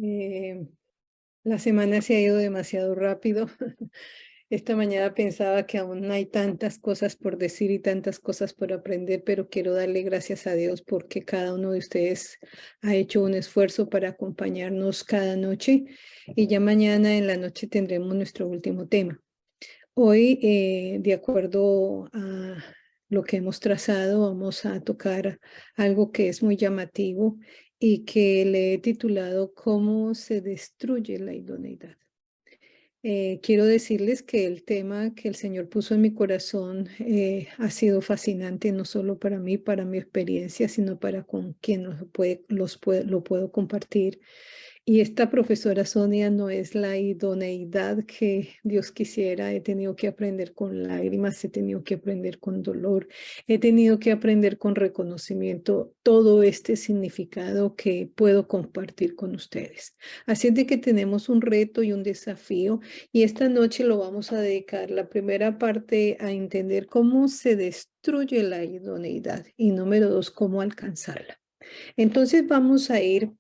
Eh, la semana se ha ido demasiado rápido. Esta mañana pensaba que aún hay tantas cosas por decir y tantas cosas por aprender, pero quiero darle gracias a Dios porque cada uno de ustedes ha hecho un esfuerzo para acompañarnos cada noche y ya mañana en la noche tendremos nuestro último tema. Hoy, de acuerdo a lo que hemos trazado, vamos a tocar algo que es muy llamativo y que le he titulado ¿Cómo se destruye la idoneidad? Quiero decirles que el tema que el Señor puso en mi corazón ha sido fascinante, no solo para mí, para mi experiencia, sino para con quien lo puedo compartir. Y esta profesora Sonia no es la idoneidad que Dios quisiera. He tenido que aprender con lágrimas, he tenido que aprender con dolor, he tenido que aprender con reconocimiento todo este significado que puedo compartir con ustedes. Así es de que tenemos un reto y un desafío y esta noche lo vamos a dedicar la primera parte a entender cómo se destruye la idoneidad y número dos, cómo alcanzarla. Entonces vamos a ir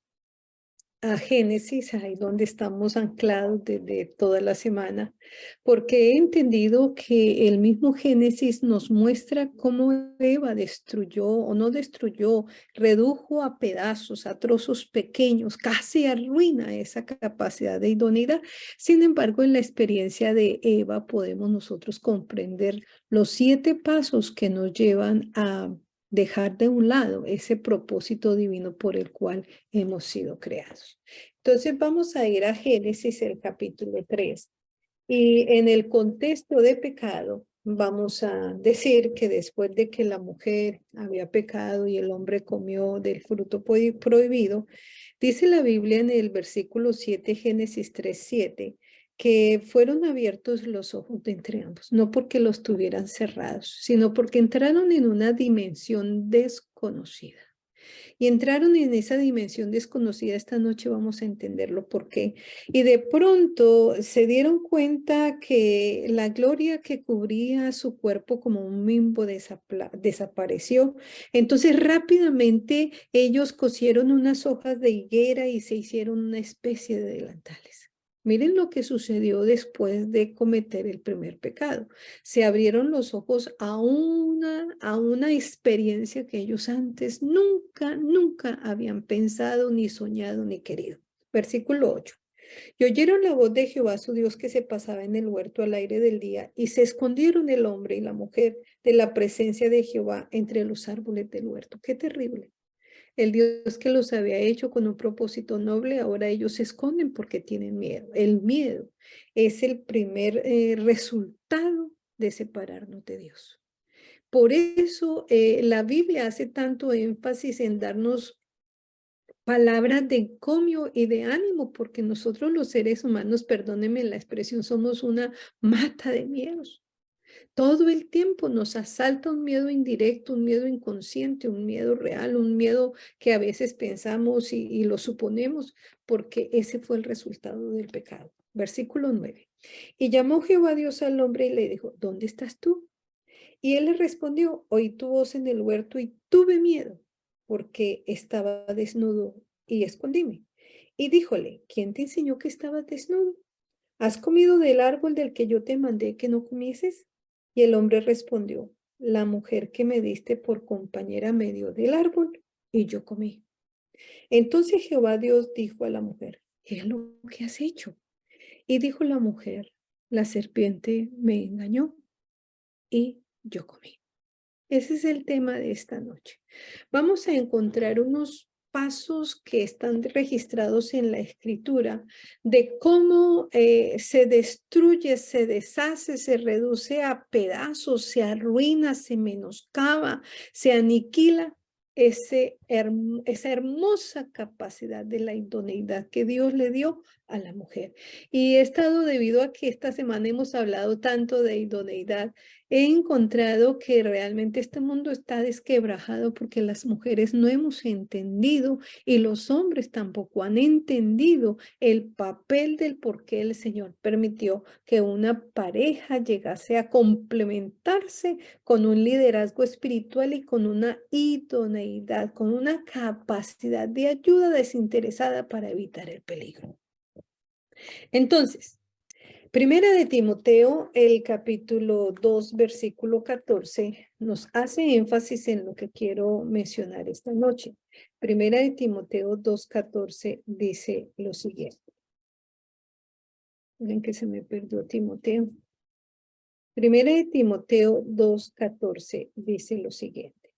a Génesis, ahí donde estamos anclados desde toda la semana, porque he entendido que el mismo Génesis nos muestra cómo Eva destruyó o no destruyó, redujo a pedazos, a trozos pequeños, casi arruina esa capacidad de idoneidad. Sin embargo, en la experiencia de Eva podemos nosotros comprender los 7 pasos que nos llevan a dejar de un lado ese propósito divino por el cual hemos sido creados. Entonces vamos a ir a Génesis, el capítulo 3. Y en el contexto de pecado, vamos a decir que después de que la mujer había pecado y el hombre comió del fruto prohibido, dice la Biblia en el versículo 7, Génesis 3:7, que fueron abiertos los ojos de entre ambos, no porque los tuvieran cerrados, sino porque entraron en una dimensión desconocida. Y entraron en esa dimensión desconocida. Esta noche vamos a entenderlo por qué. Y de pronto se dieron cuenta que la gloria que cubría su cuerpo como un mimbo desapareció. Entonces rápidamente ellos cosieron unas hojas de higuera y se hicieron una especie de delantales. Miren lo que sucedió después de cometer el primer pecado. Se abrieron los ojos a una experiencia que ellos antes nunca habían pensado, ni soñado, ni querido. Versículo 8. Y oyeron la voz de Jehová su Dios que se pasaba en el huerto al aire del día, y se escondieron el hombre y la mujer de la presencia de Jehová entre los árboles del huerto. Qué terrible. El Dios que los había hecho con un propósito noble, ahora ellos se esconden porque tienen miedo. El miedo es el primer resultado de separarnos de Dios. Por eso la Biblia hace tanto énfasis en darnos palabras de encomio y de ánimo, porque nosotros los seres humanos, perdónenme la expresión, somos una mata de miedos. Todo el tiempo nos asalta un miedo indirecto, un miedo inconsciente, un miedo real, un miedo que a veces pensamos y lo suponemos, porque ese fue el resultado del pecado. Versículo 9. Y llamó Jehová Dios al hombre y le dijo, ¿dónde estás tú? Y él le respondió, oí tu voz en el huerto y tuve miedo, porque estaba desnudo y escondíme. Y díjole, ¿quién te enseñó que estabas desnudo? ¿Has comido del árbol del que yo te mandé que no comieses? Y el hombre respondió, la mujer que me diste por compañera me dio del árbol y yo comí. Entonces Jehová Dios dijo a la mujer, ¿qué es lo que has hecho? Y dijo la mujer, la serpiente me engañó y yo comí. Ese es el tema de esta noche. Vamos a encontrar unos pasos que están registrados en la escritura de cómo se destruye, se deshace, se reduce a pedazos, se arruina, se menoscaba, se aniquila esa hermosa capacidad de la idoneidad que Dios le dio a la mujer. Y he estado debido a que esta semana hemos hablado tanto de idoneidad He encontrado que realmente este mundo está desquebrajado porque las mujeres no hemos entendido y los hombres tampoco han entendido el papel del por qué el Señor permitió que una pareja llegase a complementarse con un liderazgo espiritual y con una idoneidad, con una capacidad de ayuda desinteresada para evitar el peligro. Entonces, Primera de Timoteo, el capítulo 2, versículo 14, nos hace énfasis en lo que quiero mencionar esta noche. Primera de Timoteo 2:14 dice lo siguiente. Miren que se me perdió Timoteo. Primera de Timoteo 2:14 dice lo siguiente.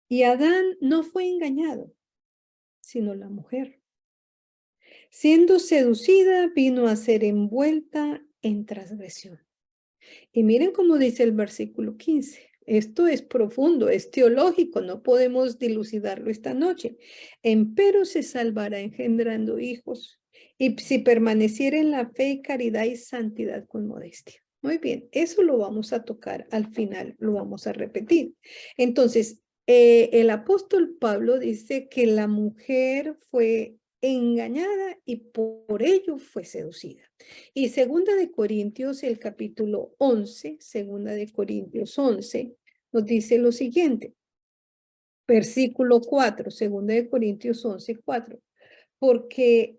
Y Adán no fue engañado, sino la mujer. Siendo seducida, vino a ser envuelta en transgresión. Y miren cómo dice el versículo 15. Esto es profundo, es teológico, no podemos dilucidarlo esta noche. Empero se salvará engendrando hijos, y si permaneciera en la fe y caridad y santidad con modestia. Muy bien, eso lo vamos a tocar al final, lo vamos a repetir. Entonces, el apóstol Pablo dice que la mujer fue engañada y por ello fue seducida. Y segunda de Corintios, el capítulo 11, segunda de Corintios 11, nos dice lo siguiente, versículo 4, segunda de Corintios 11, 4. Porque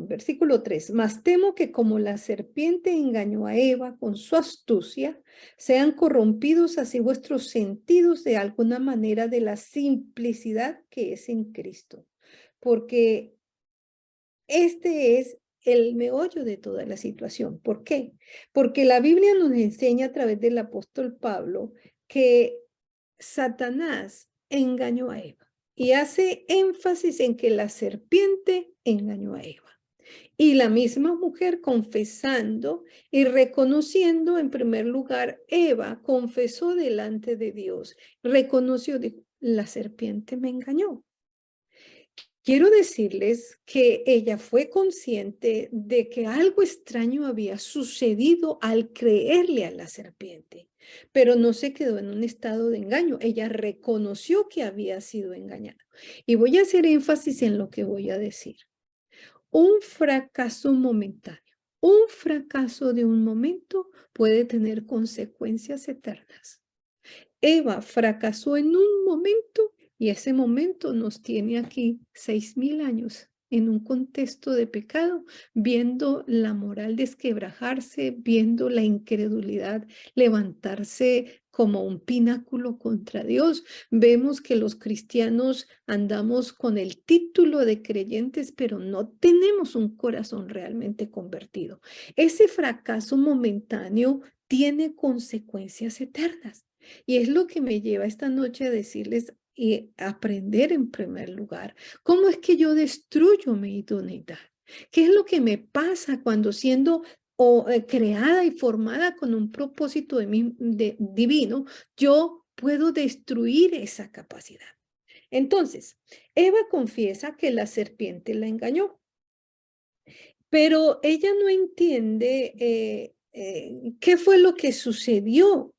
versículo 3, mas temo que como la serpiente engañó a Eva con su astucia, sean corrompidos así vuestros sentidos de alguna manera de la simplicidad que es en Cristo. Porque este es el meollo de toda la situación. ¿Por qué? Porque la Biblia nos enseña a través del apóstol Pablo que Satanás engañó a Eva y hace énfasis en que la serpiente engañó a Eva. Y la misma mujer confesando y reconociendo, en primer lugar, Eva confesó delante de Dios, reconoció, dijo, la serpiente me engañó. Quiero decirles que ella fue consciente de que algo extraño había sucedido al creerle a la serpiente, pero no se quedó en un estado de engaño. Ella reconoció que había sido engañada. Y voy a hacer énfasis en lo que voy a decir. Un fracaso momentáneo, un fracaso de un momento puede tener consecuencias eternas. Eva fracasó en un momento y ese momento nos tiene aquí 6,000 años en un contexto de pecado, viendo la moral desquebrajarse, viendo la incredulidad levantarse como un pináculo contra Dios. Vemos que los cristianos andamos con el título de creyentes, pero no tenemos un corazón realmente convertido. Ese fracaso momentáneo tiene consecuencias eternas. Y es lo que me lleva esta noche a decirles y aprender en primer lugar, ¿cómo es que yo destruyo mi idoneidad? ¿Qué es lo que me pasa cuando siendo creada y formada con un propósito divino, yo puedo destruir esa capacidad? Entonces, Eva confiesa que la serpiente la engañó, pero ella no entiende qué fue lo que sucedió.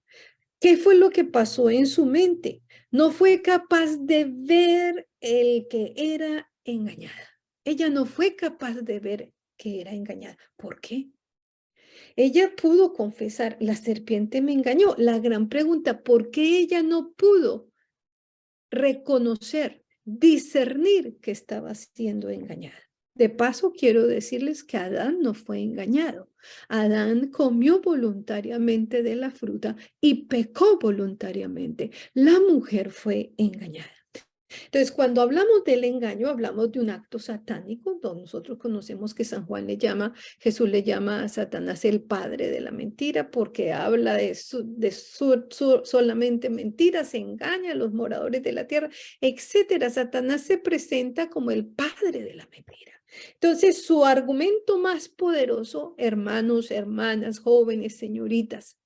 ¿Qué fue lo que pasó en su mente? No fue capaz de ver el que era engañada. Ella no fue capaz de ver que era engañada. ¿Por qué? Ella pudo confesar, la serpiente me engañó. La gran pregunta, ¿por qué ella no pudo reconocer, discernir que estaba siendo engañada? De paso, quiero decirles que Adán no fue engañado. Adán comió voluntariamente de la fruta y pecó voluntariamente. La mujer fue engañada. Entonces, cuando hablamos del engaño, hablamos de un acto satánico, donde nosotros conocemos que San Juan Jesús le llama a Satanás el padre de la mentira, porque habla solamente mentiras, engaña a los moradores de la tierra, etcétera. Satanás se presenta como el padre de la mentira. Entonces, su argumento más poderoso, hermanos, hermanas, jóvenes, señoritas,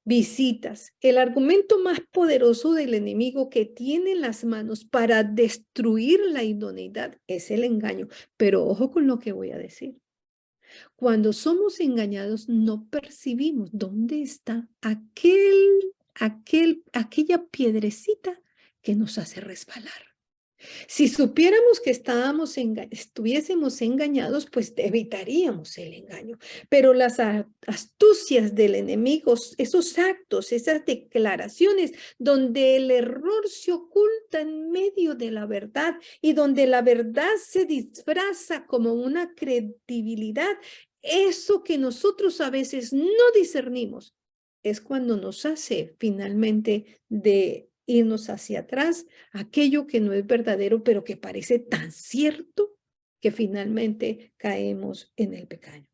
visitas. El argumento más poderoso del enemigo que tiene en las manos para destruir la idoneidad es el engaño. Pero ojo con lo que voy a decir. Cuando somos engañados, no percibimos dónde está aquella piedrecita que nos hace resbalar. Si supiéramos que estuviésemos engañados, pues evitaríamos el engaño. Pero las astucias del enemigo, esos actos, esas declaraciones donde el error se oculta en medio de la verdad y donde la verdad se disfraza como una credibilidad, eso que nosotros a veces no discernimos es cuando nos hace finalmente de irnos hacia atrás, aquello que no es verdadero, pero que parece tan cierto que finalmente caemos en el pecado.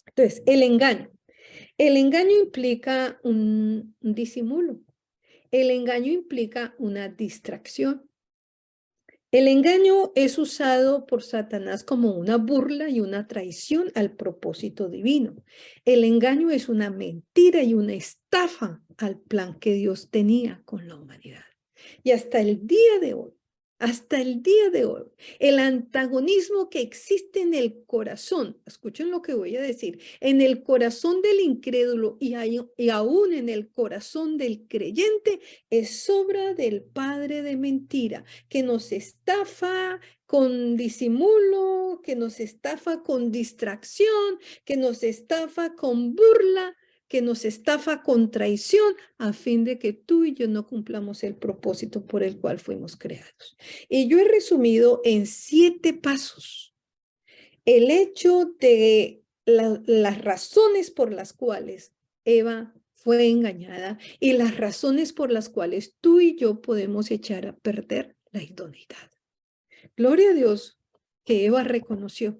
Entonces, el engaño. El engaño implica un disimulo. El engaño implica una distracción. El engaño es usado por Satanás como una burla y una traición al propósito divino. El engaño es una mentira y una estafa al plan que Dios tenía con la humanidad. Y hasta el día de hoy, el antagonismo que existe en el corazón, escuchen lo que voy a decir, en el corazón del incrédulo y aún en el corazón del creyente, es obra del padre de mentira, que nos estafa con disimulo, que nos estafa con distracción, que nos estafa con burla, que nos estafa con traición, a fin de que tú y yo no cumplamos el propósito por el cual fuimos creados. Y yo he resumido en 7 pasos el hecho de las razones por las cuales Eva fue engañada y las razones por las cuales tú y yo podemos echar a perder la idoneidad. Gloria a Dios que Eva reconoció.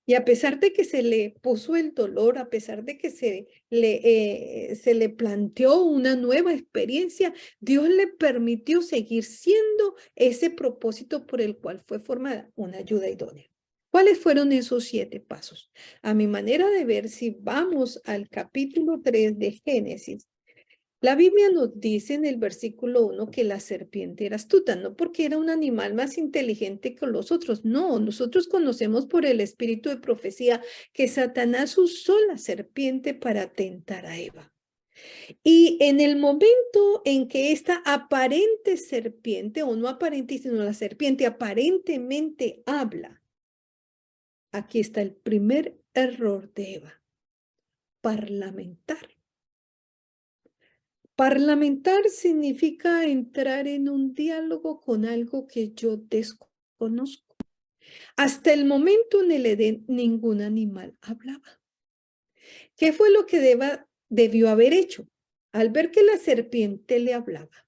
Y a pesar de que se le puso el dolor, a pesar de que se le planteó una nueva experiencia, Dios le permitió seguir siendo ese propósito por el cual fue formada, una ayuda idónea. ¿Cuáles fueron esos 7 pasos? A mi manera de ver, si vamos al capítulo 3 de Génesis, la Biblia nos dice en el versículo 1 que la serpiente era astuta, no porque era un animal más inteligente que los otros, no, nosotros conocemos por el espíritu de profecía que Satanás usó la serpiente para tentar a Eva. Y en el momento en que esta aparente serpiente, o no aparente, sino la serpiente aparentemente habla, aquí está el primer error de Eva, parlamentar. Parlamentar significa entrar en un diálogo con algo que yo desconozco. Hasta el momento en el Edén, ningún animal hablaba. ¿Qué fue lo que Eva debió haber hecho? Al ver que la serpiente le hablaba,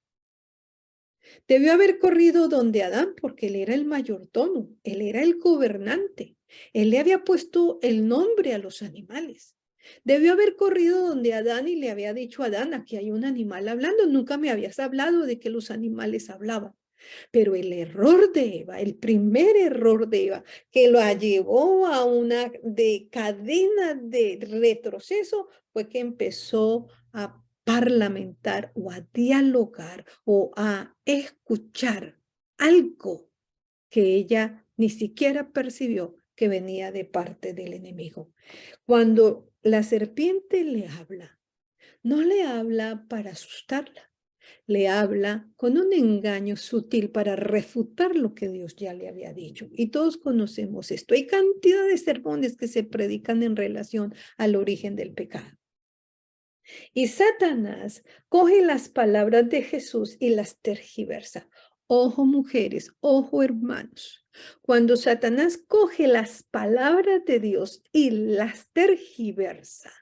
debió haber corrido donde Adán, porque él era el mayordomo, él era el gobernante. Él le había puesto el nombre a los animales. Debió haber corrido donde Adán y le había dicho a Adán, aquí hay un animal hablando, nunca me habías hablado de que los animales hablaban. Pero el error de Eva, el primer error de Eva, que lo llevó a una cadena de retroceso, fue que empezó a parlamentar o a dialogar o a escuchar algo que ella ni siquiera percibió que venía de parte del enemigo. Cuando la serpiente le habla, no le habla para asustarla, le habla con un engaño sutil para refutar lo que Dios ya le había dicho. Y todos conocemos esto. Hay cantidad de sermones que se predican en relación al origen del pecado. Y Satanás coge las palabras de Jesús y las tergiversa. Ojo mujeres, ojo hermanos. Cuando Satanás coge las palabras de Dios y las tergiversa,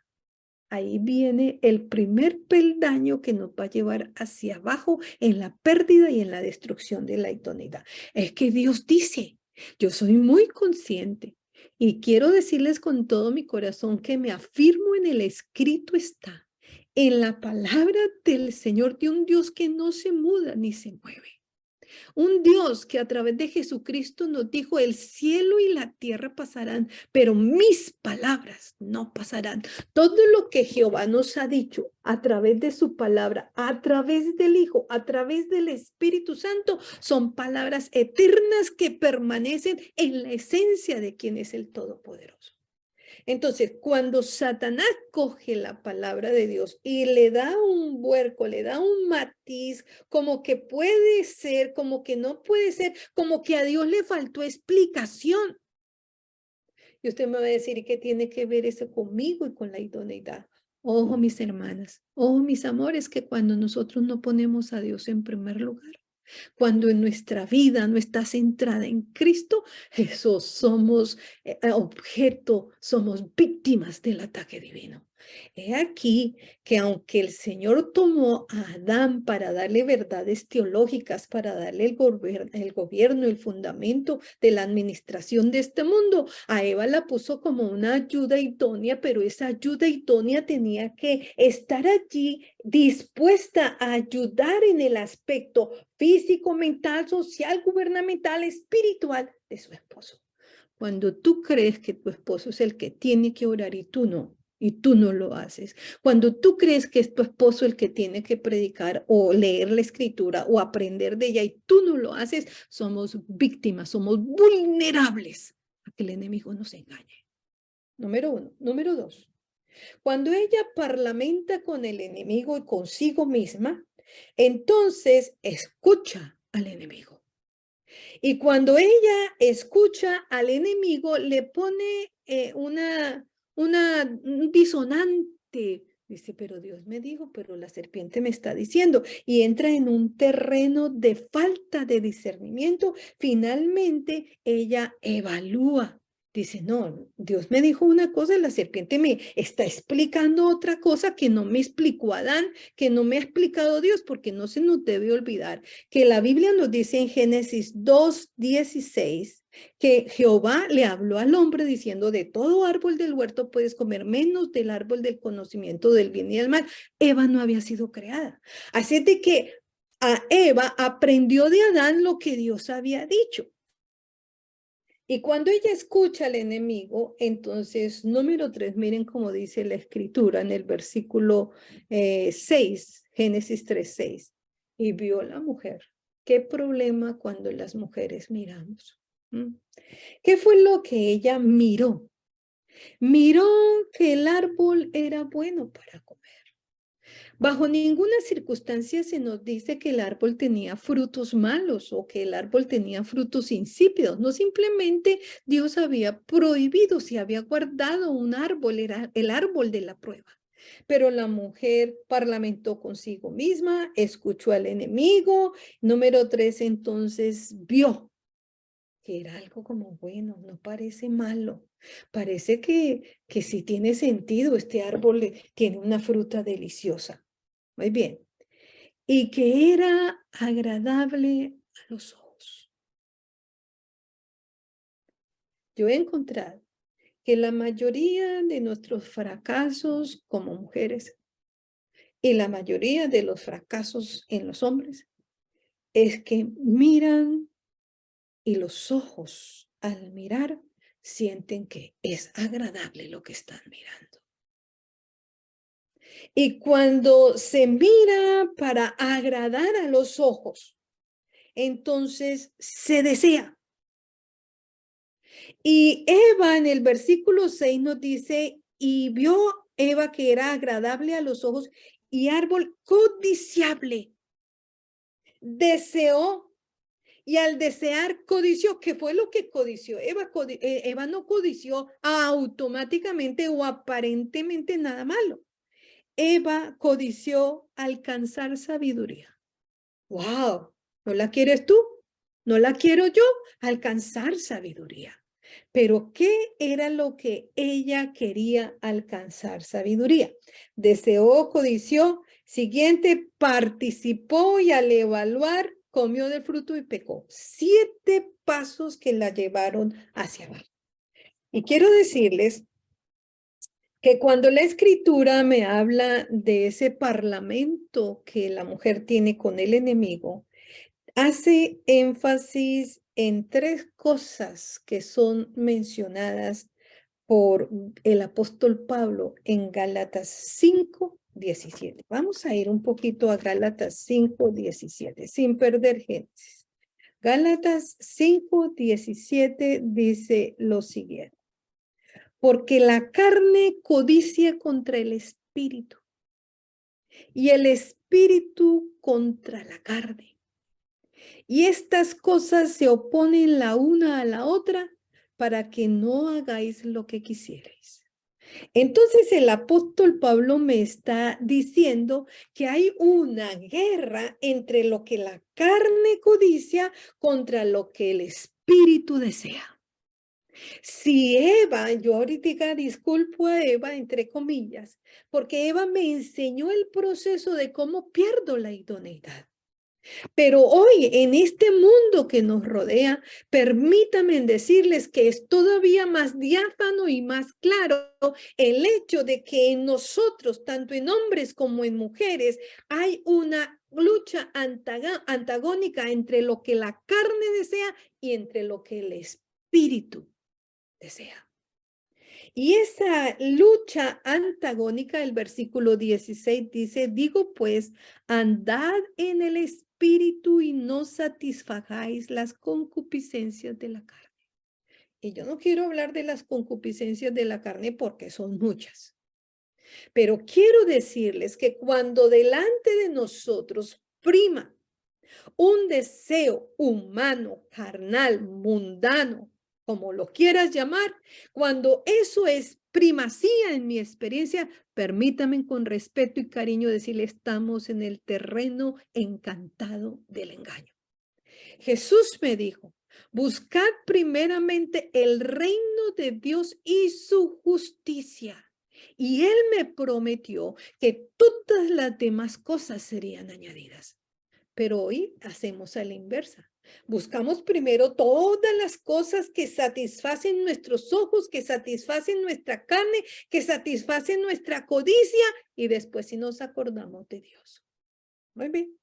ahí viene el primer peldaño que nos va a llevar hacia abajo en la pérdida y en la destrucción de la idoneidad. Es que Dios dice, yo soy muy consciente y quiero decirles con todo mi corazón que me afirmo en el escrito está, en la palabra del Señor, de un Dios que no se muda ni se mueve. Un Dios que a través de Jesucristo nos dijo, el cielo y la tierra pasarán, pero mis palabras no pasarán. Todo lo que Jehová nos ha dicho a través de su palabra, a través del Hijo, a través del Espíritu Santo, son palabras eternas que permanecen en la esencia de quien es el Todopoderoso. Entonces, cuando Satanás coge la palabra de Dios y le da un vuelco, le da un matiz, como que puede ser, como que no puede ser, como que a Dios le faltó explicación. Y usted me va a decir, ¿y qué tiene que ver eso conmigo y con la idoneidad? Ojo, mis hermanas, ojo, mis amores, que cuando nosotros no ponemos a Dios en primer lugar, cuando en nuestra vida no está centrada en Cristo, eso somos objeto, somos víctimas del ataque divino. He aquí que aunque el Señor tomó a Adán para darle verdades teológicas, para darle el gobierno, el fundamento de la administración de este mundo, a Eva la puso como una ayuda idónea, pero esa ayuda idónea tenía que estar allí dispuesta a ayudar en el aspecto físico, mental, social, gubernamental, espiritual de su esposo. Cuando tú crees que tu esposo es el que tiene que orar y tú no lo haces. Cuando tú crees que es tu esposo el que tiene que predicar o leer la escritura o aprender de ella y tú no lo haces, somos víctimas, somos vulnerables a que el enemigo nos engañe. Número uno. Número dos. Cuando ella parlamenta con el enemigo y consigo misma, entonces escucha al enemigo. Y cuando ella escucha al enemigo, le pone un disonante. Dice, pero Dios me dijo, pero la serpiente me está diciendo. Y entra en un terreno de falta de discernimiento. Finalmente, ella evalúa. Dice, no, Dios me dijo una cosa y la serpiente me está explicando otra cosa que no me explicó Adán, que no me ha explicado Dios, porque no se nos debe olvidar que la Biblia nos dice en Génesis 2:16 que Jehová le habló al hombre diciendo, de todo árbol del huerto puedes comer, menos del árbol del conocimiento del bien y del mal. Eva no había sido creada. Así es de que a Eva aprendió de Adán lo que Dios había dicho. Y cuando ella escucha al enemigo, entonces, número 3, miren cómo dice la escritura en el versículo 6, Génesis 3:6. Y vio la mujer. ¿Qué problema cuando las mujeres miramos? ¿Qué fue lo que ella miró? Miró que el árbol era bueno para comer. Bajo ninguna circunstancia se nos dice que el árbol tenía frutos malos o que el árbol tenía frutos insípidos. No, simplemente Dios había prohibido, si había guardado un árbol, era el árbol de la prueba. Pero la mujer parlamentó consigo misma, escuchó al enemigo. Número 3, entonces vio que era algo como bueno, no parece malo. Parece que sí tiene sentido, este árbol tiene una fruta deliciosa. Muy bien. Y que era agradable a los ojos. Yo he encontrado que la mayoría de nuestros fracasos como mujeres y la mayoría de los fracasos en los hombres es que miran y los ojos al mirar sienten que es agradable lo que están mirando. Y cuando se mira para agradar a los ojos, entonces se desea. Y Eva en el versículo 6 nos dice, y vio Eva que era agradable a los ojos y árbol codiciable. Deseó y al desear codició. ¿Qué fue lo que codició? Eva no codició automáticamente o aparentemente nada malo. Eva codició alcanzar sabiduría. ¡Wow! ¿No la quieres tú? ¿No la quiero yo? Alcanzar sabiduría. Pero ¿qué era lo que ella quería alcanzar? Sabiduría. Deseó, codició. Siguiente, participó y al evaluar comió del fruto y pecó. 7 pasos que la llevaron hacia abajo. Y quiero decirles que cuando la escritura me habla de ese parlamento que la mujer tiene con el enemigo, hace énfasis en tres cosas que son mencionadas por el apóstol Pablo en Gálatas 5:17. Vamos a ir un poquito a Gálatas 5:17, sin perder Génesis. Gálatas 5:17 dice lo siguiente: porque la carne codicia contra el espíritu y el espíritu contra la carne. Y estas cosas se oponen la una a la otra para que no hagáis lo que quisierais. Entonces el apóstol Pablo me está diciendo que hay una guerra entre lo que la carne codicia contra lo que el espíritu desea. Si Eva, yo ahorita disculpo a Eva, entre comillas, porque Eva me enseñó el proceso de cómo pierdo la idoneidad. Pero hoy, en este mundo que nos rodea, permítanme decirles que es todavía más diáfano y más claro el hecho de que en nosotros, tanto en hombres como en mujeres, hay una lucha antagónica entre lo que la carne desea y entre lo que el espíritu desea. Y esa lucha antagónica, el versículo 16 dice, digo pues, andad en el espíritu y no satisfagáis las concupiscencias de la carne. Y yo no quiero hablar de las concupiscencias de la carne porque son muchas, pero quiero decirles que cuando delante de nosotros prima un deseo humano, carnal, mundano, como lo quieras llamar, cuando eso es primacía en mi experiencia, permítame con respeto y cariño decirle, estamos en el terreno encantado del engaño. Jesús me dijo, buscad primeramente el reino de Dios y su justicia. Y Él me prometió que todas las demás cosas serían añadidas. Pero hoy hacemos a la inversa. Buscamos primero todas las cosas que satisfacen nuestros ojos, que satisfacen nuestra carne, que satisfacen nuestra codicia y después si nos acordamos de Dios. Muy bien.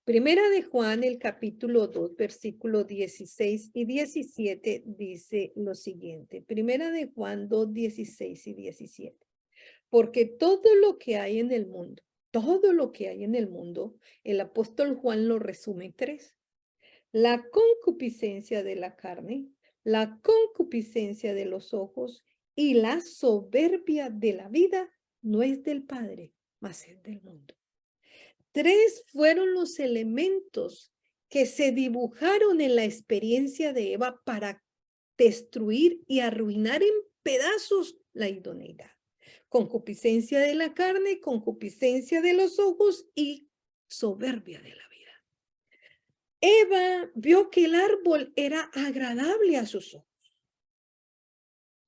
Primera de Juan, el capítulo 2, versículos 16 y 17 dice lo siguiente. Primera de Juan 2, 16 y 17. Porque todo lo que hay en el mundo, todo lo que hay en el mundo, el apóstol Juan lo resume en tres. La concupiscencia de la carne, la concupiscencia de los ojos y la soberbia de la vida no es del Padre, mas es del mundo. Tres fueron los elementos que se dibujaron en la experiencia de Eva para destruir y arruinar en pedazos la idoneidad. Concupiscencia de la carne, concupiscencia de los ojos y soberbia de la vida. Eva vio que el árbol era agradable a sus ojos.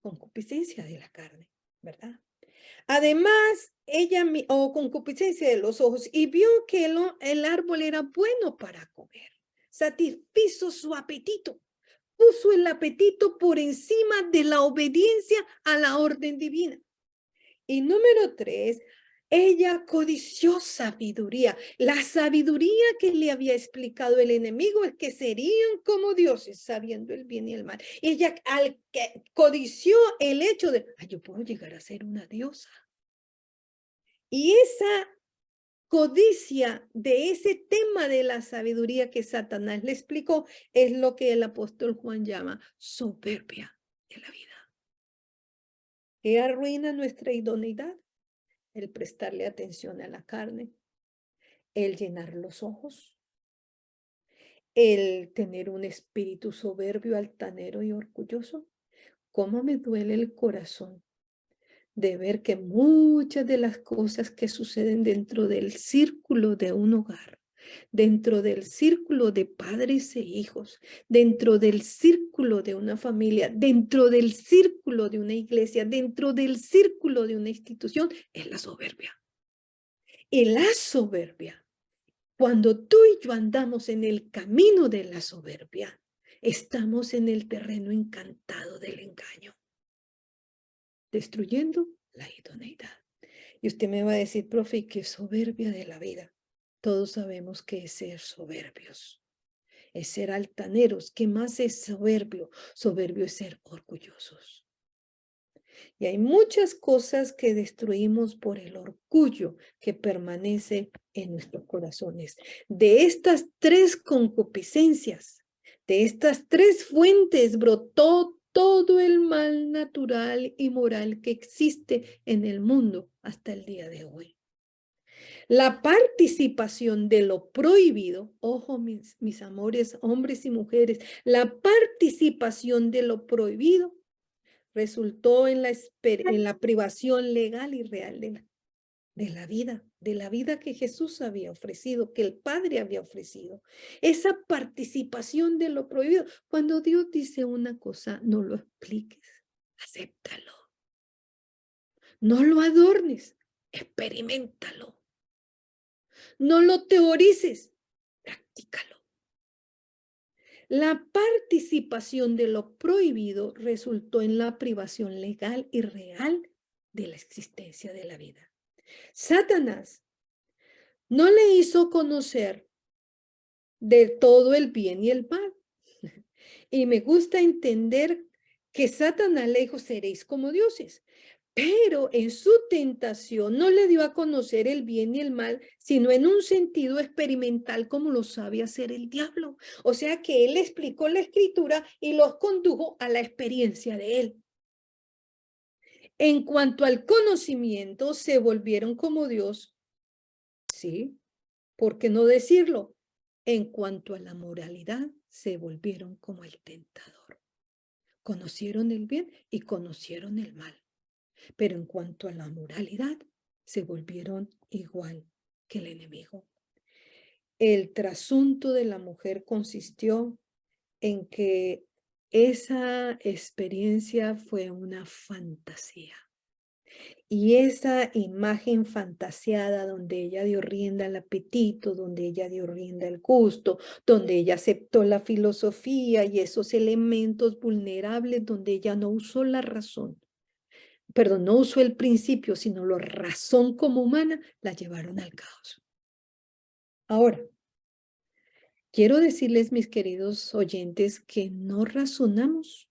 Concupiscencia de la carne, ¿verdad? Además, ella, o concupiscencia de los ojos, y vio que el árbol era bueno para comer. Satisfizo su apetito. Puso el apetito por encima de la obediencia a la orden divina. Y número tres, ella codició sabiduría. La sabiduría que le había explicado el enemigo es que serían como dioses, sabiendo el bien y el mal. Ella codició el hecho de, yo puedo llegar a ser una diosa. Y esa codicia de ese tema de la sabiduría que Satanás le explicó es lo que el apóstol Juan llama soberbia de la vida. ¿Qué arruina nuestra idoneidad? El prestarle atención a la carne, el llenar los ojos, el tener un espíritu soberbio, altanero y orgulloso. ¿Cómo me duele el corazón de ver que muchas de las cosas que suceden dentro del círculo de un hogar, dentro del círculo de padres e hijos, dentro del círculo de una familia, dentro del círculo de una iglesia, dentro del círculo de una institución, es la soberbia? Y la soberbia, cuando tú y yo andamos en el camino de la soberbia, estamos en el terreno encantado del engaño, destruyendo la idoneidad. Y usted me va a decir, profe, qué soberbia de la vida. Todos sabemos que es ser soberbios, es ser altaneros. ¿Qué más es soberbio? Soberbio es ser orgullosos. Y hay muchas cosas que destruimos por el orgullo que permanece en nuestros corazones. De estas tres concupiscencias, de estas tres fuentes brotó todo el mal natural y moral que existe en el mundo hasta el día de hoy. La participación de lo prohibido, ojo mis amores, hombres y mujeres, la participación de lo prohibido resultó en la privación legal y real de la vida que Jesús había ofrecido, que el Padre había ofrecido. Esa participación de lo prohibido. Cuando Dios dice una cosa, no lo expliques, acéptalo. No lo adornes, experiméntalo. No lo teorices, practícalo. La participación de lo prohibido resultó en la privación legal y real de la existencia de la vida. Satanás no le hizo conocer de todo el bien y el mal. Y me gusta entender que Satanás le dijo, seréis como dioses. Pero en su tentación no le dio a conocer el bien y el mal, sino en un sentido experimental como lo sabe hacer el diablo. O sea que él explicó la escritura y los condujo a la experiencia de él. En cuanto al conocimiento, se volvieron como Dios. Sí, ¿por qué no decirlo? En cuanto a la moralidad, se volvieron como el tentador. Conocieron el bien y conocieron el mal. Pero en cuanto a la moralidad, se volvieron igual que el enemigo. El trasunto de la mujer consistió en que esa experiencia fue una fantasía. Y esa imagen fantaseada donde ella dio rienda al apetito, donde ella dio rienda al gusto, donde ella aceptó la filosofía y esos elementos vulnerables donde ella no usó la razón, perdón, no usó el principio, sino la razón como humana, la llevaron al caos. Ahora, quiero decirles, mis queridos oyentes, que no razonamos,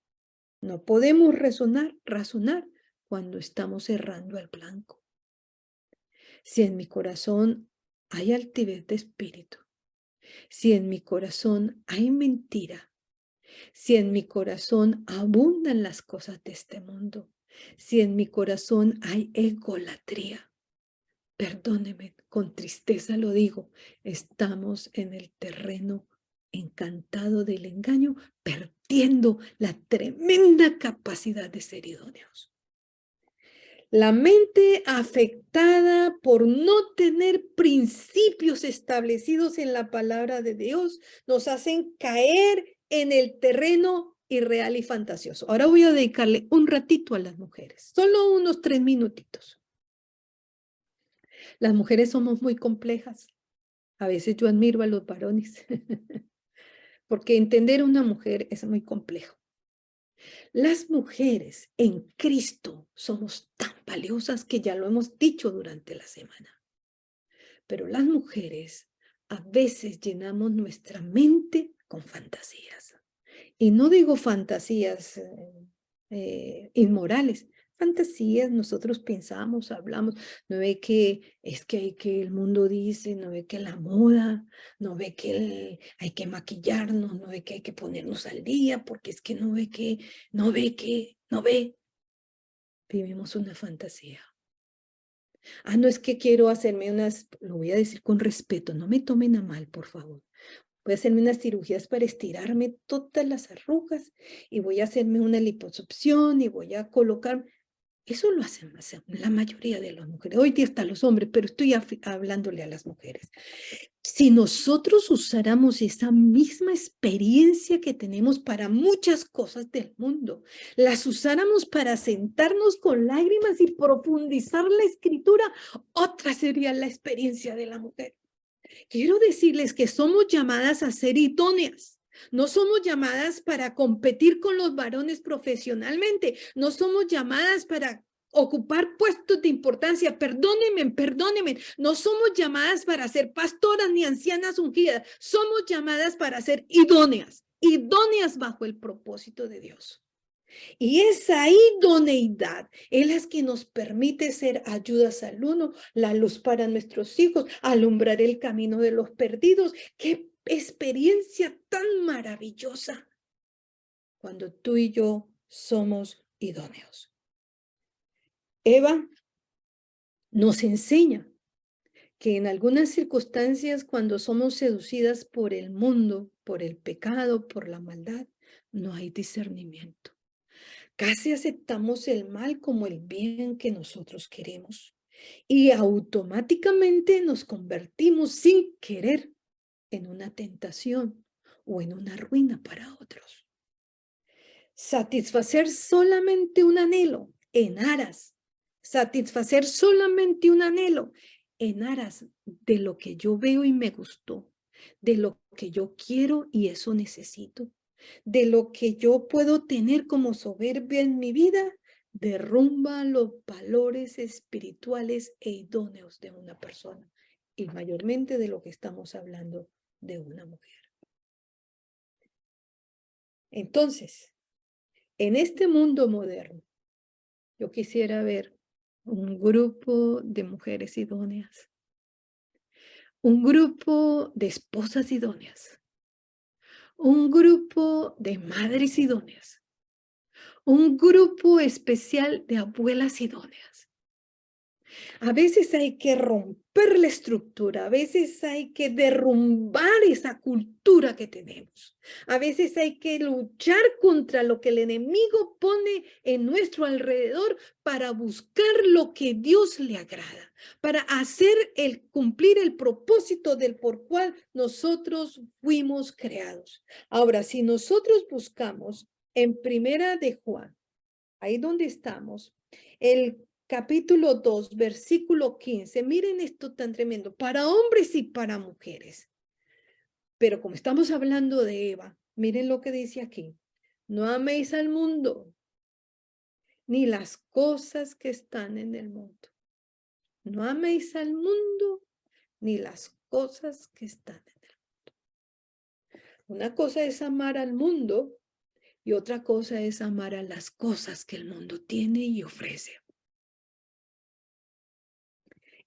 no podemos razonar cuando estamos errando al blanco. Si en mi corazón hay altivez de espíritu, si en mi corazón hay mentira, si en mi corazón abundan las cosas de este mundo, si en mi corazón hay egolatría, perdóneme, con tristeza lo digo, estamos en el terreno encantado del engaño, perdiendo la tremenda capacidad de ser idóneos. La mente afectada por no tener principios establecidos en la palabra de Dios nos hacen caer en el terreno irreal y fantasioso. Ahora voy a dedicarle un ratito a las mujeres, solo unos 3 minutitos. Las mujeres somos muy complejas. A veces yo admiro a los varones, porque entender a una mujer es muy complejo. Las mujeres en Cristo somos tan valiosas que ya lo hemos dicho durante la semana. Pero las mujeres a veces llenamos nuestra mente con fantasías. Y no digo fantasías inmorales, fantasías, nosotros pensamos, hablamos, no ve que es que hay que el mundo dice, no ve que la moda, no ve que hay que maquillarnos, no ve que hay que ponernos al día, porque es que no ve que, no ve. Vivimos una fantasía. Ah, no es que quiero hacerme unas, lo voy a decir con respeto, no me tomen a mal, por favor. Voy a hacerme unas cirugías para estirarme todas las arrugas y voy a hacerme una liposucción y voy a colocar. Eso lo hacen la mayoría de las mujeres. Hoy día están los hombres, pero estoy hablándole a las mujeres. Si nosotros usáramos esa misma experiencia que tenemos para muchas cosas del mundo, las usáramos para sentarnos con lágrimas y profundizar la escritura, otra sería la experiencia de la mujer. Quiero decirles que somos llamadas a ser idóneas. No somos llamadas para competir con los varones profesionalmente. No somos llamadas para ocupar puestos de importancia. Perdónenme. No somos llamadas para ser pastoras ni ancianas ungidas. Somos llamadas para ser idóneas bajo el propósito de Dios. Y esa idoneidad es la que nos permite ser ayudas al uno, la luz para nuestros hijos, alumbrar el camino de los perdidos. ¡Qué experiencia tan maravillosa! Cuando tú y yo somos idóneos. Eva nos enseña que en algunas circunstancias, cuando somos seducidas por el mundo, por el pecado, por la maldad, no hay discernimiento. Casi aceptamos el mal como el bien que nosotros queremos y automáticamente nos convertimos sin querer en una tentación o en una ruina para otros. Satisfacer solamente un anhelo en aras, satisfacer solamente un anhelo en aras de lo que yo veo y me gustó, de lo que yo quiero y eso necesito, de lo que yo puedo tener como soberbia en mi vida, derrumba los valores espirituales e idóneos de una persona y mayormente de lo que estamos hablando de una mujer. Entonces, en este mundo moderno, yo quisiera ver un grupo de mujeres idóneas, un grupo de esposas idóneas, un grupo de madres idóneas, un grupo especial de abuelas idóneas. A veces hay que romper la estructura, a veces hay que derrumbar esa cultura que tenemos. A veces hay que luchar contra lo que el enemigo pone en nuestro alrededor para buscar lo que Dios le agrada, para cumplir el propósito del por cual nosotros fuimos creados. Ahora, si nosotros buscamos en Primera de Juan, ahí donde estamos, el capítulo 2, versículo 15. Miren esto tan tremendo, para hombres y para mujeres. Pero como estamos hablando de Eva, miren lo que dice aquí. No améis al mundo, ni las cosas que están en el mundo. No améis al mundo, ni las cosas que están en el mundo. Una cosa es amar al mundo y otra cosa es amar a las cosas que el mundo tiene y ofrece.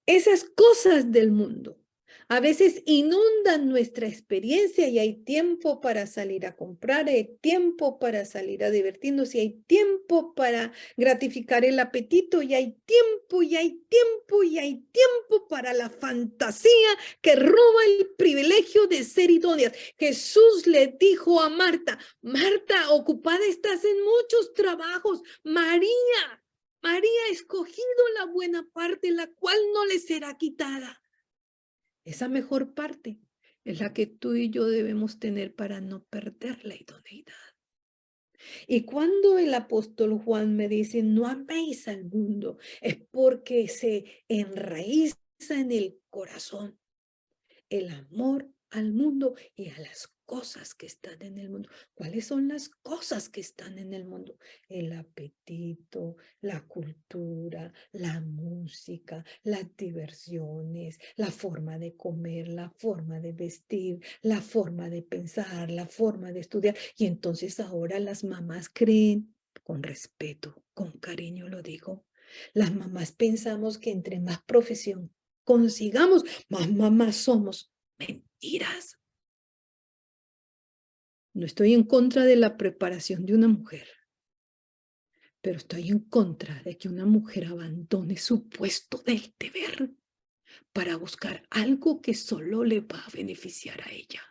Esas cosas del mundo a veces inundan nuestra experiencia y hay tiempo para salir a comprar, hay tiempo para salir a divertirnos y hay tiempo para gratificar el apetito y hay tiempo para la fantasía que roba el privilegio de ser idóneas. Jesús le dijo a Marta, Marta, ocupada estás en muchos trabajos. María ha escogido la buena parte, la cual no le será quitada. Esa mejor parte es la que tú y yo debemos tener para no perder la idoneidad. Y cuando el apóstol Juan me dice, no améis al mundo, es porque se enraiza en el corazón el amor al mundo y a las cosas que están en el mundo. ¿Cuáles son las cosas que están en el mundo? El apetito, la cultura, la música, las diversiones, la forma de comer, la forma de vestir, la forma de pensar, la forma de estudiar. Y entonces ahora las mamás creen, con respeto, con cariño lo digo, las mamás pensamos que entre más profesión consigamos, más mamás somos. Mentiras. No estoy en contra de la preparación de una mujer, pero estoy en contra de que una mujer abandone su puesto del deber para buscar algo que solo le va a beneficiar a ella.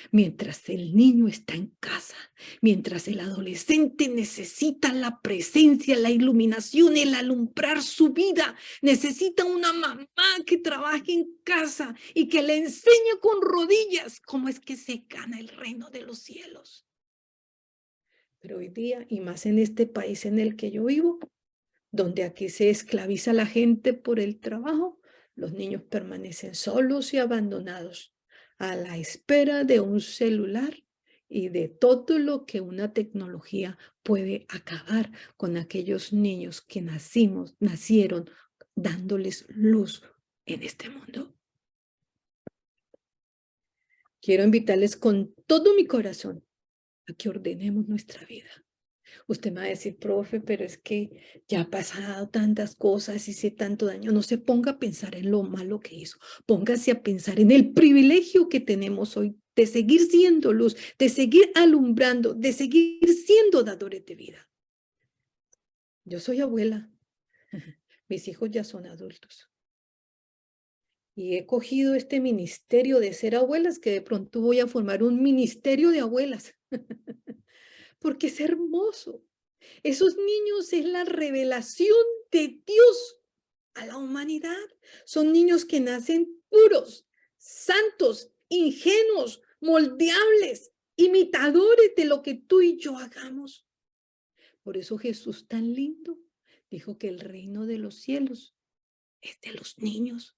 Mientras el niño está en casa, mientras el adolescente necesita la presencia, la iluminación, el alumbrar su vida, necesita una mamá que trabaje en casa y que le enseñe con rodillas cómo es que se gana el reino de los cielos. Pero hoy día, y más en este país en el que yo vivo, donde aquí se esclaviza a la gente por el trabajo, los niños permanecen solos y abandonados a la espera de un celular y de todo lo que una tecnología puede acabar con aquellos niños que nacieron dándoles luz en este mundo. Quiero invitarles con todo mi corazón a que ordenemos nuestra vida. Usted me va a decir, profe, pero es que ya ha pasado tantas cosas, hice tanto daño. No se ponga a pensar en lo malo que hizo. Póngase a pensar en el privilegio que tenemos hoy de seguir siendo luz, de seguir alumbrando, de seguir siendo dadores de vida. Yo soy abuela. Mis hijos ya son adultos. Y he cogido este ministerio de ser abuelas, que de pronto voy a formar un ministerio de abuelas. Porque es hermoso. Esos niños es la revelación de Dios a la humanidad. Son niños que nacen puros, santos, ingenuos, moldeables, imitadores de lo que tú y yo hagamos. Por eso Jesús tan lindo dijo que el reino de los cielos es de los niños,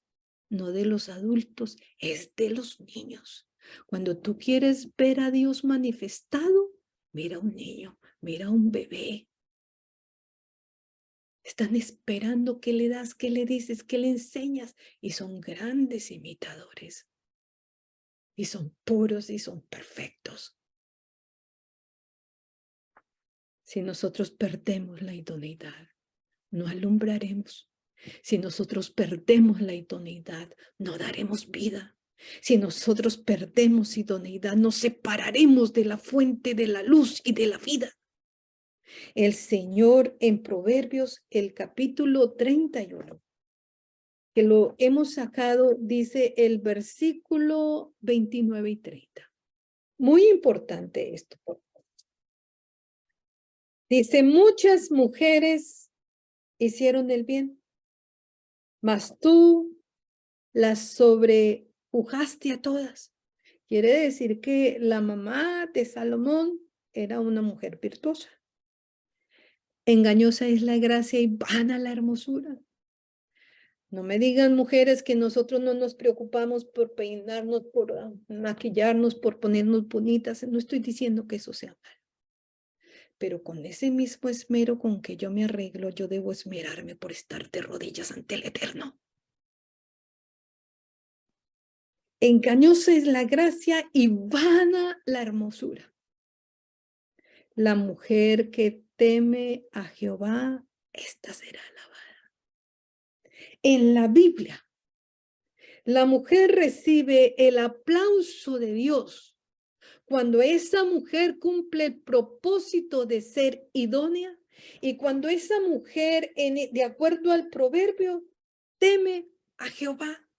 no de los adultos, es de los niños. Cuando tú quieres ver a Dios manifestado, mira a un niño, mira a un bebé. Están esperando qué le das, qué le dices, qué le enseñas. Y son grandes imitadores. Y son puros y son perfectos. Si nosotros perdemos la idoneidad, no alumbraremos. Si nosotros perdemos la idoneidad, no daremos vida. Si nosotros perdemos idoneidad, nos separaremos de la fuente de la luz y de la vida. El Señor en Proverbios, el capítulo 31, que lo hemos sacado, dice el versículo 29 y 30. Muy importante esto. Dice, muchas mujeres hicieron el bien, mas tú las sobrepujaste a todas. Quiere decir que la mamá de Salomón era una mujer virtuosa. Engañosa es la gracia y vana la hermosura. No me digan, mujeres, que nosotros no nos preocupamos por peinarnos, por maquillarnos, por ponernos bonitas. No estoy diciendo que eso sea malo. Pero con ese mismo esmero con que yo me arreglo, yo debo esmerarme por estar de rodillas ante el Eterno. Engañosa es la gracia y vana la hermosura. La mujer que teme a Jehová, esta será alabada. En la Biblia, la mujer recibe el aplauso de Dios cuando esa mujer cumple el propósito de ser idónea y cuando esa mujer, de acuerdo al proverbio, teme a Jehová.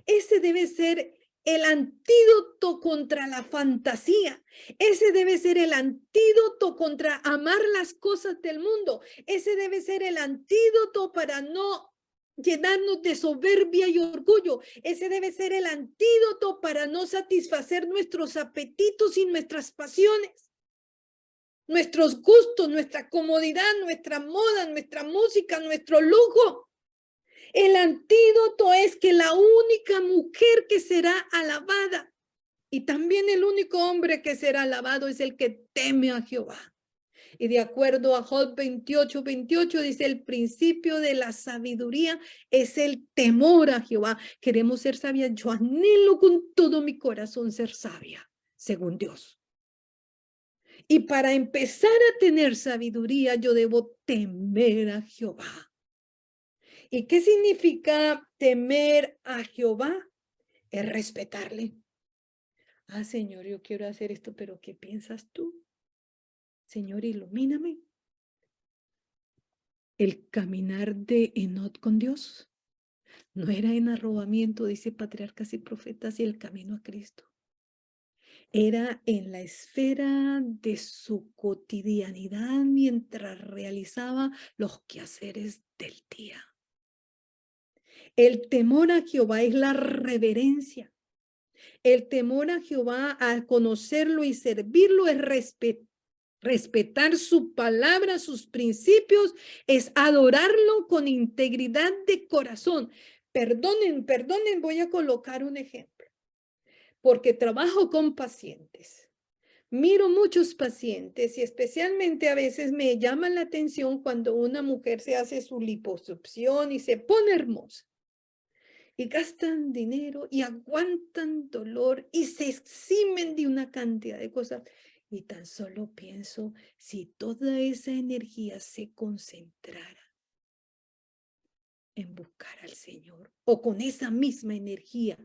Ese debe ser el antídoto contra la fantasía. Ese debe ser el antídoto contra amar las cosas del mundo. Ese debe ser el antídoto para no llenarnos de soberbia y orgullo. Ese debe ser el antídoto para no satisfacer nuestros apetitos y nuestras pasiones, nuestros gustos, nuestra comodidad, nuestra moda, nuestra música, nuestro lujo. El antídoto es que la única mujer que será alabada y también el único hombre que será alabado es el que teme a Jehová. Y de acuerdo a Job 28:28 dice, el principio de la sabiduría es el temor a Jehová. Queremos ser sabias. Yo anhelo con todo mi corazón ser sabia, según Dios. Y para empezar a tener sabiduría, yo debo temer a Jehová. ¿Y qué significa temer a Jehová? Es respetarle. Ah, Señor, yo quiero hacer esto, pero ¿qué piensas tú? Señor, ilumíname. El caminar de Enoc con Dios no era en arrobamiento, dice Patriarcas y Profetas, y el camino a Cristo. Era en la esfera de su cotidianidad mientras realizaba los quehaceres del día. El temor a Jehová es la reverencia. El temor a Jehová, al conocerlo y servirlo, es respetar su palabra, sus principios, es adorarlo con integridad de corazón. Perdonen, voy a colocar un ejemplo, porque trabajo con pacientes Miro muchos pacientes y especialmente a veces me llama la atención cuando una mujer se hace su liposucción y se pone hermosa. Y gastan dinero y aguantan dolor y se eximen de una cantidad de cosas. Y tan solo pienso, si toda esa energía se concentrara en buscar al Señor, o con esa misma energía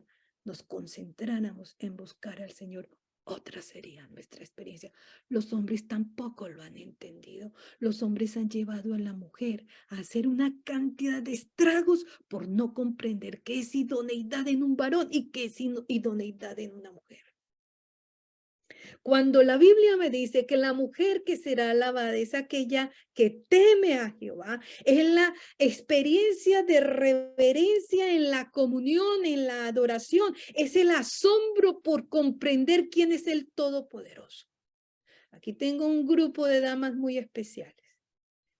nos concentráramos en buscar al Señor, otra sería nuestra experiencia. Los hombres tampoco lo han entendido. Los hombres han llevado a la mujer a hacer una cantidad de estragos por no comprender qué es idoneidad en un varón y qué es idoneidad en una mujer. Cuando la Biblia me dice que la mujer que será alabada es aquella que teme a Jehová, es la experiencia de reverencia en la comunión, en la adoración, es el asombro por comprender quién es el Todopoderoso. Aquí tengo un grupo de damas muy especiales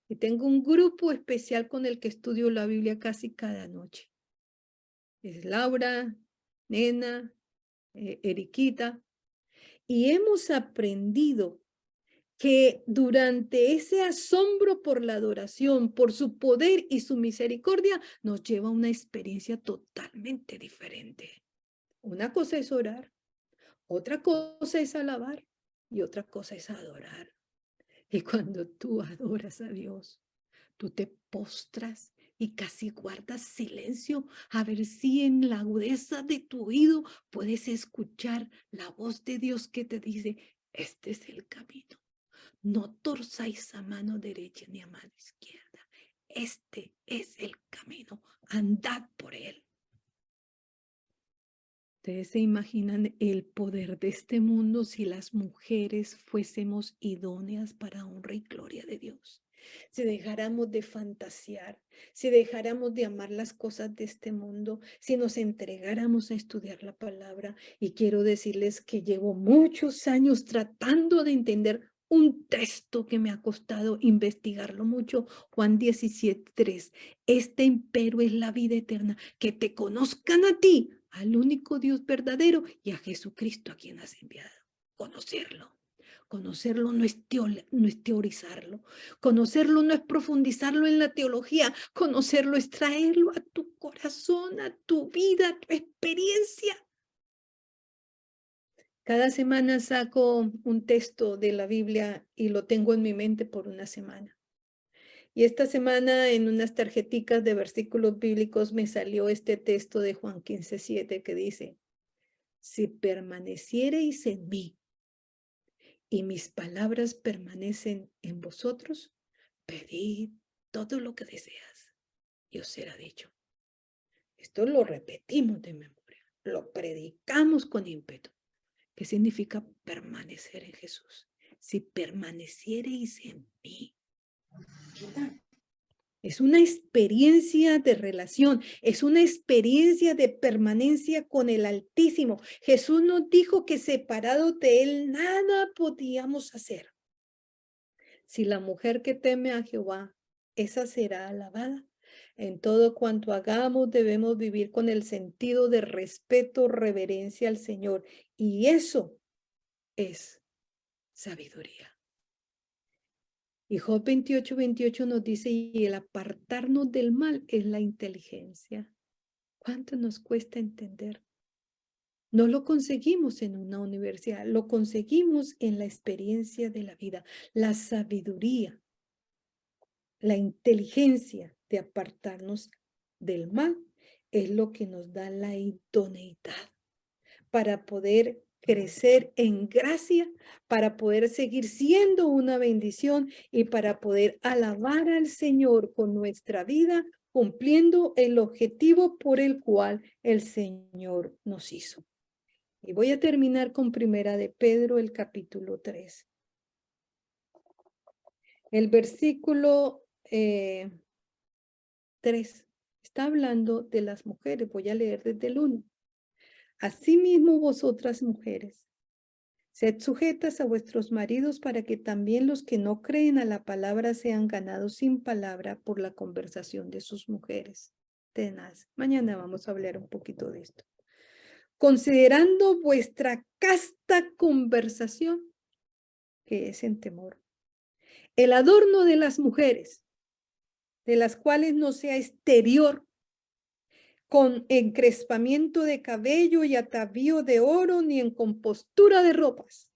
y tengo un grupo especial con el que estudio la Biblia casi cada noche. Es Laura, Nena, Eriquita. Y hemos aprendido que durante ese asombro por la adoración, por su poder y su misericordia, nos lleva a una experiencia totalmente diferente. Una cosa es orar, otra cosa es alabar y otra cosa es adorar. Y cuando tú adoras a Dios, tú te postras y casi guardas silencio a ver si en la agudeza de tu oído puedes escuchar la voz de Dios que te dice, este es el camino. No torzáis a mano derecha ni a mano izquierda. Este es el camino. Andad por él. Ustedes se imaginan el poder de este mundo si las mujeres fuésemos idóneas para honra y gloria de Dios. Si dejáramos de fantasear, si dejáramos de amar las cosas de este mundo, si nos entregáramos a estudiar la palabra. Y quiero decirles que llevo muchos años tratando de entender un texto que me ha costado investigarlo mucho, Juan 17:3. Este empero es la vida eterna, que te conozcan a ti, al único Dios verdadero, y a Jesucristo a quien has enviado. Conocerlo. Conocerlo no es teorizarlo. Conocerlo no es profundizarlo en la teología. Conocerlo es traerlo a tu corazón, a tu vida, a tu experiencia. Cada semana saco un texto de la Biblia y lo tengo en mi mente por una semana. Y esta semana en unas tarjeticas de versículos bíblicos me salió este texto de Juan 15:7 que dice, si permaneciereis en mí y mis palabras permanecen en vosotros, pedid todo lo que deseas y os será dicho. Esto lo repetimos de memoria, lo predicamos con ímpetu. ¿Qué significa permanecer en Jesús? Si permaneciereis en mí. Es una experiencia de relación, es una experiencia de permanencia con el Altísimo. Jesús nos dijo que separados de Él nada podíamos hacer. Si la mujer que teme a Jehová, esa será alabada. En todo cuanto hagamos debemos vivir con el sentido de respeto, reverencia al Señor. Y eso es sabiduría. Y Job 28:28 nos dice, y el apartarnos del mal es la inteligencia. ¿Cuánto nos cuesta entender? No lo conseguimos en una universidad, lo conseguimos en la experiencia de la vida, la sabiduría, la inteligencia de apartarnos del mal es lo que nos da la idoneidad para poder crecer en gracia, para poder seguir siendo una bendición y para poder alabar al Señor con nuestra vida, cumpliendo el objetivo por el cual el Señor nos hizo. Y voy a terminar con Primera de Pedro, el capítulo 3. El versículo 3 está hablando de las mujeres. Voy a leer desde el 1. Asimismo vosotras mujeres, sed sujetas a vuestros maridos para que también los que no creen a la palabra sean ganados sin palabra por la conversación de sus mujeres. Tenaz. Mañana vamos a hablar un poquito de esto. Considerando vuestra casta conversación, que es en temor. El adorno de las mujeres, de las cuales no sea exterior, con encrespamiento de cabello y atavío de oro, ni en compostura de ropas,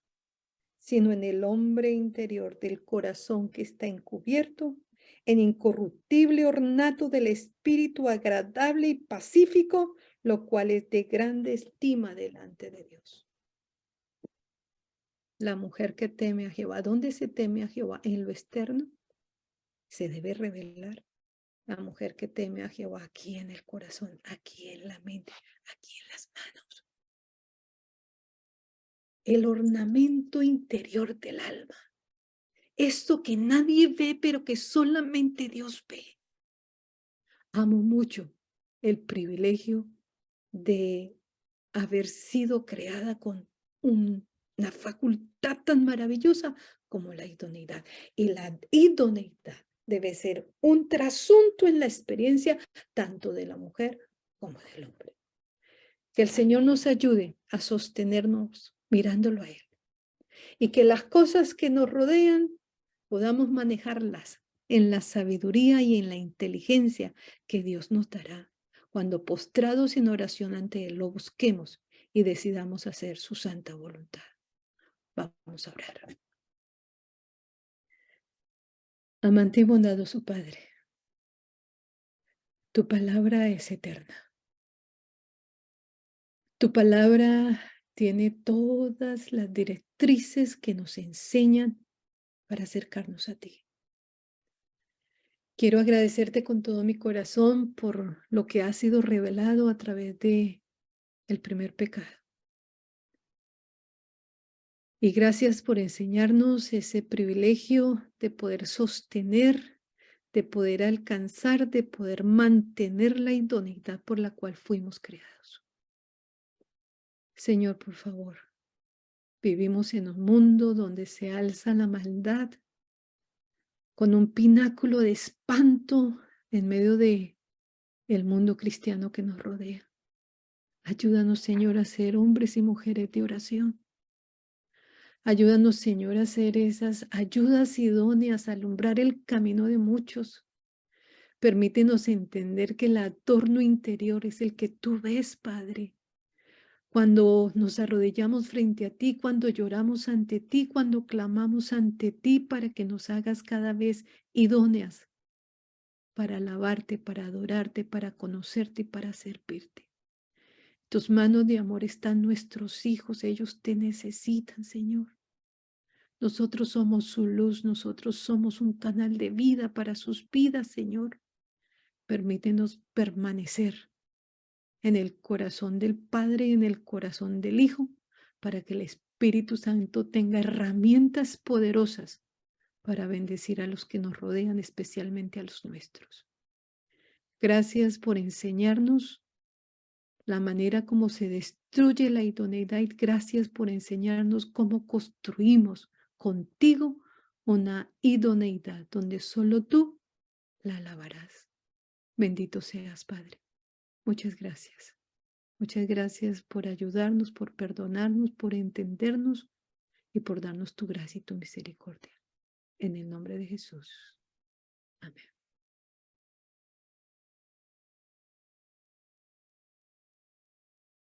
sino en el hombre interior del corazón que está encubierto, en incorruptible ornato del espíritu agradable y pacífico, lo cual es de grande estima delante de Dios. La mujer que teme a Jehová, ¿dónde se teme a Jehová? En lo externo se debe revelar. La mujer que teme a Jehová aquí en el corazón, aquí en la mente, aquí en las manos. El ornamento interior del alma. Esto que nadie ve, pero que solamente Dios ve. Amo mucho el privilegio de haber sido creada con una facultad tan maravillosa como la idoneidad. Y la idoneidad debe ser un trasunto en la experiencia tanto de la mujer como del hombre. Que el Señor nos ayude a sostenernos mirándolo a Él y que las cosas que nos rodean podamos manejarlas en la sabiduría y en la inteligencia que Dios nos dará cuando postrados en oración ante Él lo busquemos y decidamos hacer su santa voluntad. Vamos a orar. Amante y bondadoso Padre, tu palabra es eterna. Tu palabra tiene todas las directrices que nos enseñan para acercarnos a ti. Quiero agradecerte con todo mi corazón por lo que ha sido revelado a través de el primer pecado. Y gracias por enseñarnos ese privilegio de poder sostener, de poder alcanzar, de poder mantener la idoneidad por la cual fuimos creados. Señor, por favor, vivimos en un mundo donde se alza la maldad con un pináculo de espanto en medio de el mundo cristiano que nos rodea. Ayúdanos, Señor, a ser hombres y mujeres de oración. Ayúdanos, Señor, a ser esas ayudas idóneas, a alumbrar el camino de muchos. Permítenos entender que el adorno interior es el que tú ves, Padre. Cuando nos arrodillamos frente a ti, cuando lloramos ante ti, cuando clamamos ante ti para que nos hagas cada vez idóneas para alabarte, para adorarte, para conocerte y para servirte. Tus manos de amor están nuestros hijos, ellos te necesitan, Señor. Nosotros somos su luz, nosotros somos un canal de vida para sus vidas, Señor. Permítenos permanecer en el corazón del Padre y en el corazón del Hijo, para que el Espíritu Santo tenga herramientas poderosas para bendecir a los que nos rodean, especialmente a los nuestros. Gracias por enseñarnos la manera como se destruye la idoneidad y gracias por enseñarnos cómo construimos contigo una idoneidad donde solo tú la alabarás. Bendito seas, Padre. Muchas gracias. Muchas gracias por ayudarnos, por perdonarnos, por entendernos y por darnos tu gracia y tu misericordia. En el nombre de Jesús.